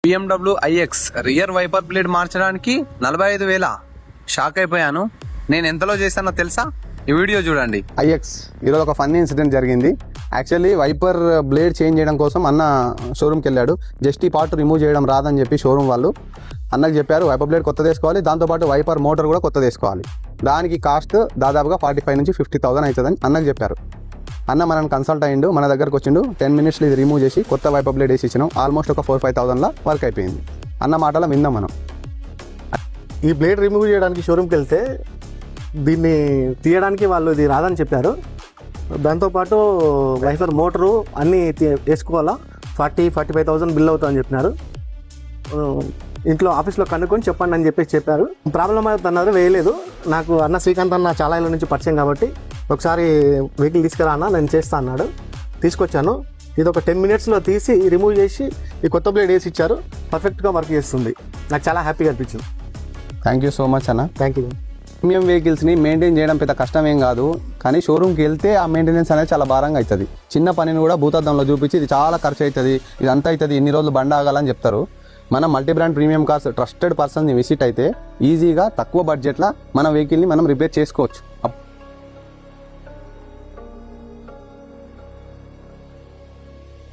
BMW iX rear wiper blade మార్చడానికి 45,000. Shock అయిపోయాను. నేను ఎంతలో చేశానో తెలుసా? ఈ వీడియో చూడండి. ఐఎక్స్ ఈరోజు ఒక ఫన్నీ ఇన్సిడెంట్ జరిగింది. యాక్చువల్లీ వైపర్ బ్లేడ్ చేంజ్ చేయడం కోసం అన్న షోరూమ్కి వెళ్ళాడు. జస్ట్ ఈ పార్ట్ రిమూవ్ చేయడం రాదని చెప్పి షోరూమ్ వాళ్ళు అన్నకు చెప్పారు. వైపర్ బ్లేడ్ కొత్త తీసుకోవాలి, దాంతోపాటు వైపర్ మోటార్ కూడా కొత్త తీసుకోవాలి. దానికి కాస్ట్ దాదాపుగా 45,000 నుంచి 50,000 అవుతుందని అన్నకు చెప్పారు. అన్న మనల్ని కన్సల్ట్ అయ్యిండు, మన దగ్గరకు వచ్చిండు. 10 minutesలో ఇది రిమూవ్ చేసి కొత్త వైపర్ బ్లేడ్ వేసి ఇచ్చినాం. ఆల్మోస్ట్ ఒక 4-5,000లా వర్క్ అయిపోయింది. అన్న మాటలో విందాం మనం. ఈ బ్లేడ్ రిమూవ్ చేయడానికి షోరూమ్కి వెళ్తే దీన్ని తీయడానికి వాళ్ళు ఇది రాదని చెప్పారు. దాంతోపాటు వైపర్ మోటరు అన్నీ వేసుకోవాలా, 40-45,000 బిల్ అవుతుందని చెప్పినారు. ఇంట్లో ఆఫీస్లో కనుక్కొని చెప్పండి అని చెప్పారు. ప్రాబ్లం అవుతున్నారు, వేయలేదు. నాకు అన్న శ్రీకాంత్ అన్న చాలా ఏళ్ళ నుంచి పరిచయం కాబట్టి ఒకసారి వెహికల్ తీసుకురా అన్న, నేను చేస్తా అన్నాడు. తీసుకొచ్చాను. ఇది ఒక 10 minutesలో తీసి రిమూవ్ చేసి ఈ కొత్త బ్లేడ్ వేసి ఇచ్చారు. పర్ఫెక్ట్గా వర్క్ చేస్తుంది. నాకు చాలా హ్యాపీగా అనిపించింది. థ్యాంక్ యూ సో మచ్ అన్న. Thank you. ప్రీమియం వెహికల్స్ని మెయింటైన్ చేయడం పెద్ద కష్టం ఏం కాదు, కానీ షోరూమ్కి వెళ్తే ఆ మెయింటెనెన్స్ అనేది చాలా భారంగా అవుతుంది. చిన్న పనిని కూడా భూతద్దంలో చూపించి ఇది చాలా ఖర్చు అవుతుంది, ఇది అంత అవుతుంది, ఇన్ని రోజులు బండి ఆగాలని చెప్తారు. మనం multi brand premium cars trusted పర్సన్ని విజిట్ అయితే ఈజీగా తక్కువ బడ్జెట్లో మన వెహికల్ని మనం రిపేర్ చేసుకోవచ్చు.